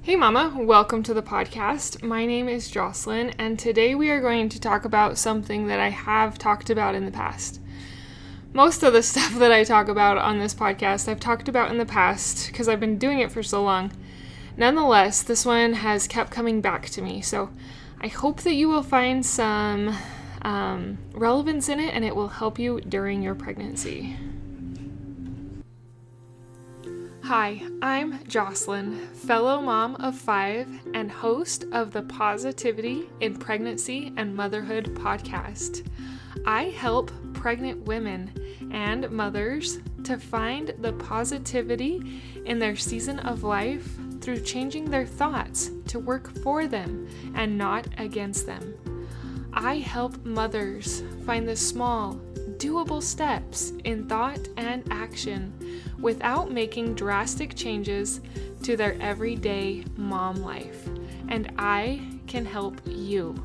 Hey Mama, welcome to the podcast. My name is Jocelyn, and today we are going to talk about something that I have talked about in the past. Most of the stuff that I talk about on this podcast, I've talked about in the past because I've been doing it for so long. Nonetheless, this one has kept coming back to me, so I hope that you will find some relevance in it and it will help you during your pregnancy. Hi, I'm Jocelyn, fellow mom of 5 and host of the Positivity in Pregnancy and Motherhood podcast. I help pregnant women and mothers to find the positivity in their season of life through changing their thoughts to work for them and not against them. I help mothers find the small, doable steps in thought and action without making drastic changes to their everyday mom life. And I can help you.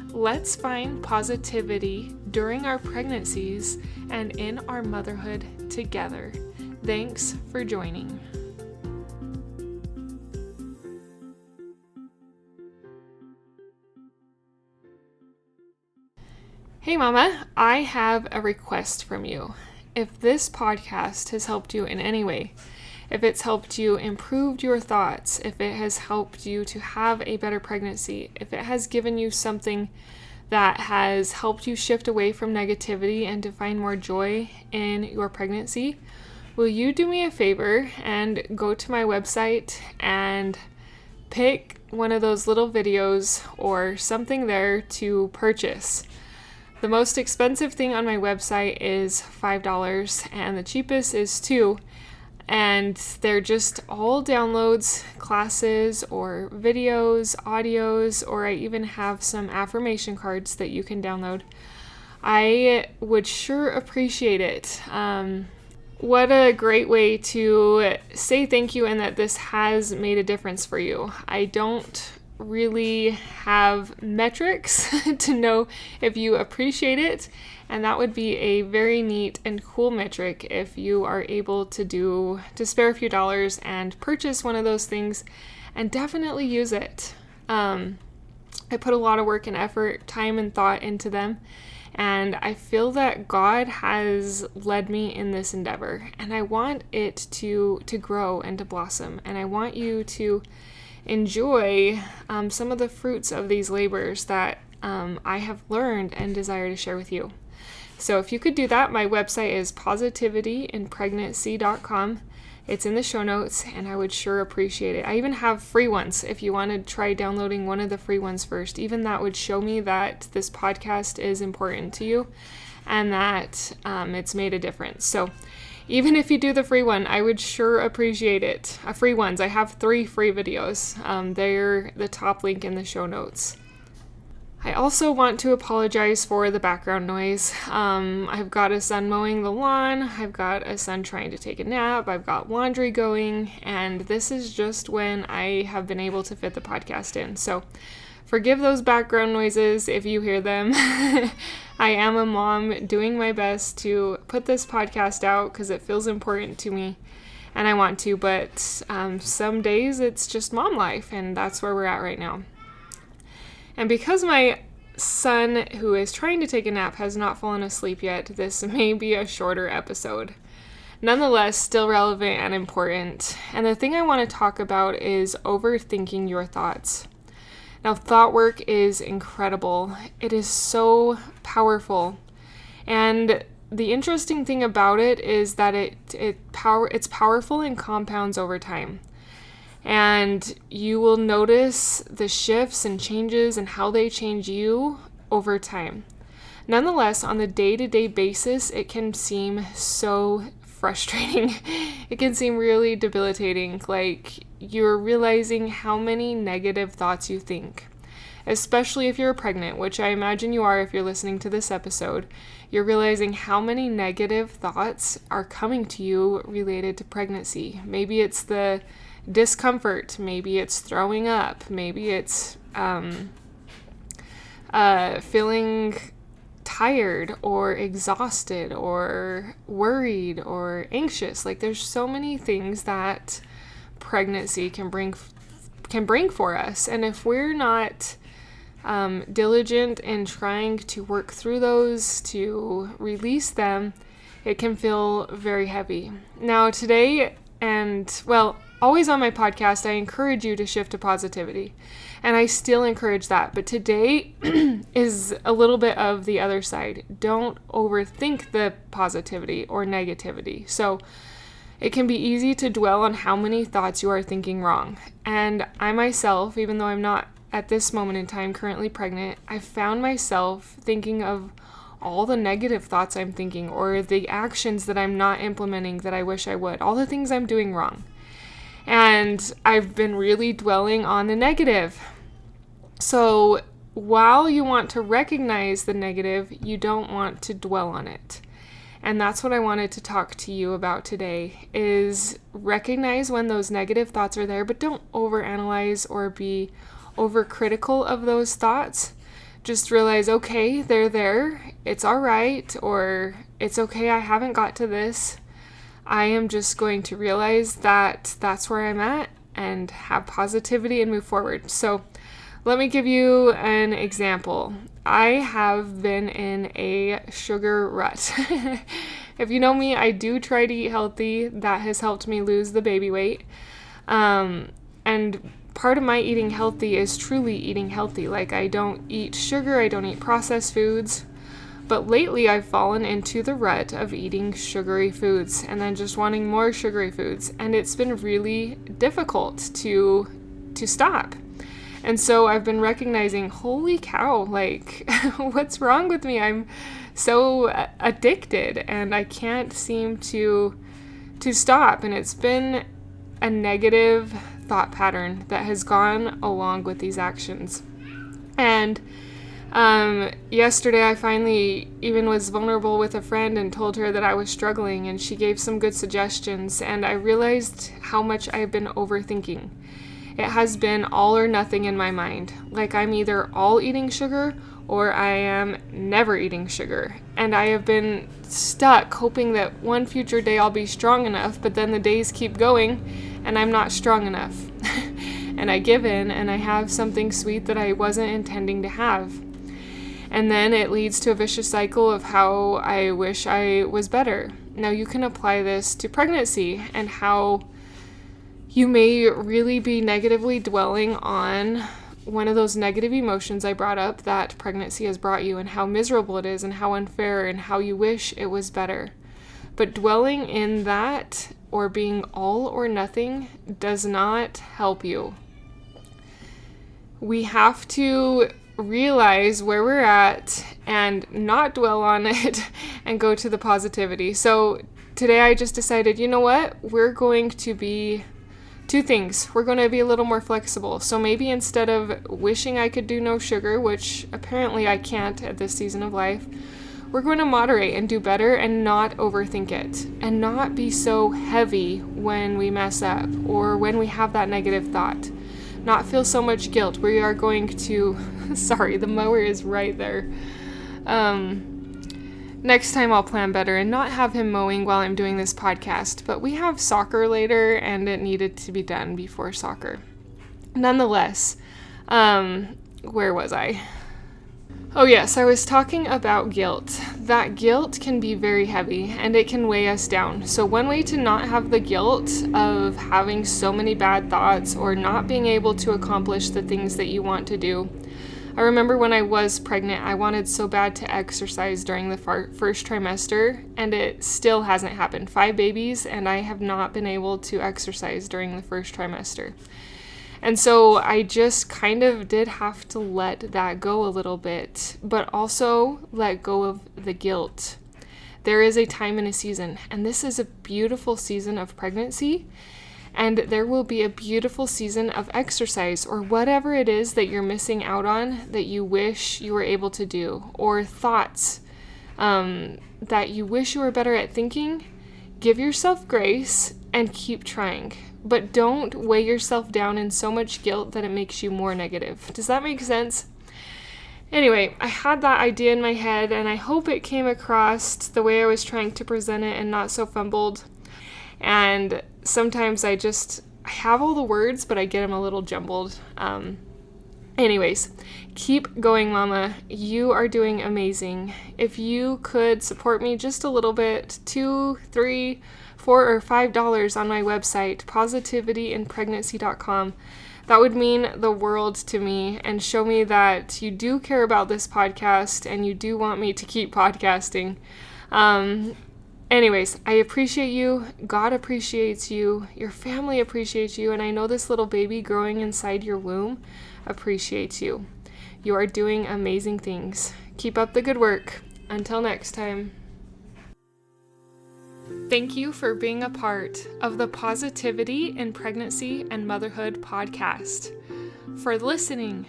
Let's find positivity during our pregnancies and in our motherhood together. Thanks for joining. Hey Mama, I have a request from you. If this podcast has helped you in any way, if it's helped you improve your thoughts, if it has helped you to have a better pregnancy, if it has given you something that has helped you shift away from negativity and to find more joy in your pregnancy, will you do me a favor and go to my website and pick one of those little videos or something there to purchase? The most expensive thing on my website is $5 and the cheapest is $2. And they're just all downloads, classes, or videos, audios, or I even have some affirmation cards that you can download. I would sure appreciate it. What a great way to say thank you and that this has made a difference for you. I don't really have metrics to know if you appreciate it, and that would be a very neat and cool metric if you are able to spare a few dollars and purchase one of those things and definitely use it. I put a lot of work and effort, time and thought into them, and I feel that God has led me in this endeavor, and I want it to grow and to blossom, and I want you to enjoy some of the fruits of these labors that I have learned and desire to share with you. So if you could do that, my website is positivityinpregnancy.com. It's in the show notes, and I would sure appreciate it. I even have free ones if you want to try downloading one of the free ones first. Even that would show me that this podcast is important to you and that it's made a difference. So even if you do the free one, I would sure appreciate it. Free ones. I have 3 free videos. They're the top link in the show notes. I also want to apologize for the background noise. I've got a son mowing the lawn. I've got a son trying to take a nap. I've got laundry going. And this is just when I have been able to fit the podcast in. So forgive those background noises if you hear them. I am a mom doing my best to put this podcast out because it feels important to me and I want to, but some days it's just mom life, and that's where we're at right now. And because my son, who is trying to take a nap, has not fallen asleep yet, this may be a shorter episode. Nonetheless, still relevant and important. And the thing I want to talk about is overthinking your thoughts. Now, thought work is incredible. It is so powerful. And the interesting thing about it is that it's powerful and compounds over time. And you will notice the shifts and changes and how they change you over time. Nonetheless, on the day-to-day basis, it can seem so frustrating. It can seem really debilitating, like you're realizing how many negative thoughts you think. Especially if you're pregnant, which I imagine you are if you're listening to this episode, you're realizing how many negative thoughts are coming to you related to pregnancy. Maybe it's the discomfort, maybe it's throwing up, maybe it's feeling tired or exhausted or worried or anxious. Like there's so many things that pregnancy can bring can bring for us. And if we're not diligent in trying to work through those, to release them, it can feel very heavy. Now today, always on my podcast, I encourage you to shift to positivity. And I still encourage that. But today is a little bit of the other side. Don't overthink the positivity or negativity. So it can be easy to dwell on how many thoughts you are thinking wrong. And I myself, even though I'm not at this moment in time currently pregnant, I found myself thinking of all the negative thoughts I'm thinking, or the actions that I'm not implementing that I wish I would, all the things I'm doing wrong. And I've been really dwelling on the negative. So while you want to recognize the negative, you don't want to dwell on it. And that's what I wanted to talk to you about today, is recognize when those negative thoughts are there, but don't overanalyze or be overcritical of those thoughts. Just realize, okay, they're there, it's all right, or it's okay, I haven't got to this. I am just going to realize that that's where I'm at and have positivity and move forward. So let me give you an example. I have been in a sugar rut. If you know me, I do try to eat healthy. That has helped me lose the baby weight. And part of my eating healthy is truly eating healthy. Like, I don't eat sugar, I don't eat processed foods. But lately I've fallen into the rut of eating sugary foods and then just wanting more sugary foods. And it's been really difficult to stop. And so I've been recognizing, holy cow, like, what's wrong with me? I'm so addicted and I can't seem to stop. And it's been a negative thought pattern that has gone along with these actions. And yesterday I finally even was vulnerable with a friend and told her that I was struggling, and she gave some good suggestions, and I realized how much I've been overthinking. It has been all or nothing in my mind. Like, I'm either all eating sugar or I am never eating sugar. And I have been stuck hoping that one future day I'll be strong enough, but then the days keep going and I'm not strong enough. And I give in and I have something sweet that I wasn't intending to have. And then it leads to a vicious cycle of how I wish I was better. Now you can apply this to pregnancy and how you may really be negatively dwelling on one of those negative emotions I brought up that pregnancy has brought you, and how miserable it is and how unfair and how you wish it was better. But dwelling in that or being all or nothing does not help you. We have to realize where we're at and not dwell on it and go to the positivity. So today I just decided, you know what? We're going to be two things. We're going to be a little more flexible. So maybe instead of wishing I could do no sugar, which apparently I can't at this season of life, we're going to moderate and do better and not overthink it and not be so heavy when we mess up or when we have that negative thought. Not feel so much guilt. We are going to, sorry, the mower is right there. Next time I'll plan better and not have him mowing while I'm doing this podcast, but we have soccer later and it needed to be done before soccer. Nonetheless, where was I? Oh yes, I was talking about guilt. That guilt can be very heavy and it can weigh us down. So one way to not have the guilt of having so many bad thoughts or not being able to accomplish the things that you want to do. I remember when I was pregnant, I wanted so bad to exercise during the first trimester, and it still hasn't happened. 5 babies, and I have not been able to exercise during the first trimester. And so I just kind of did have to let that go a little bit, but also let go of the guilt. There is a time and a season, and this is a beautiful season of pregnancy. And there will be a beautiful season of exercise or whatever it is that you're missing out on that you wish you were able to do, or thoughts that you wish you were better at thinking. Give yourself grace and keep trying, but don't weigh yourself down in so much guilt that it makes you more negative. Does that make sense? Anyway, I had that idea in my head and I hope it came across the way I was trying to present it and not so fumbled. And sometimes I I have all the words, but I get them a little jumbled. Anyways, keep going, Mama. You are doing amazing. If you could support me just a little bit, $2, $3, $4, or $5 on my website, positivityinpregnancy.com, that would mean the world to me and show me that you do care about this podcast and you do want me to keep podcasting. Anyways, I appreciate you. God appreciates you. Your family appreciates you. And I know this little baby growing inside your womb appreciates you. You are doing amazing things. Keep up the good work. Until next time. Thank you for being a part of the Positivity in Pregnancy and Motherhood podcast, for listening,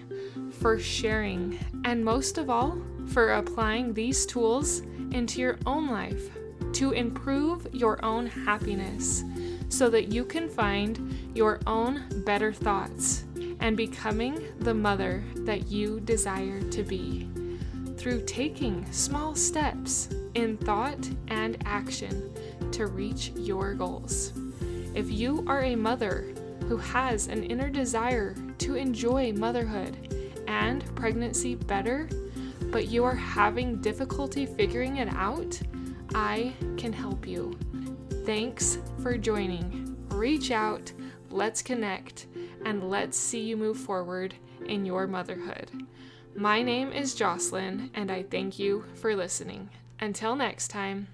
for sharing, and most of all, for applying these tools into your own life to improve your own happiness so that you can find your own better thoughts and becoming the mother that you desire to be through taking small steps in thought and action to reach your goals. If you are a mother who has an inner desire to enjoy motherhood and pregnancy better, but you are having difficulty figuring it out, I can help you. Thanks for joining. Reach out, let's connect, and let's see you move forward in your motherhood. My name is Jocelyn, and I thank you for listening. Until next time.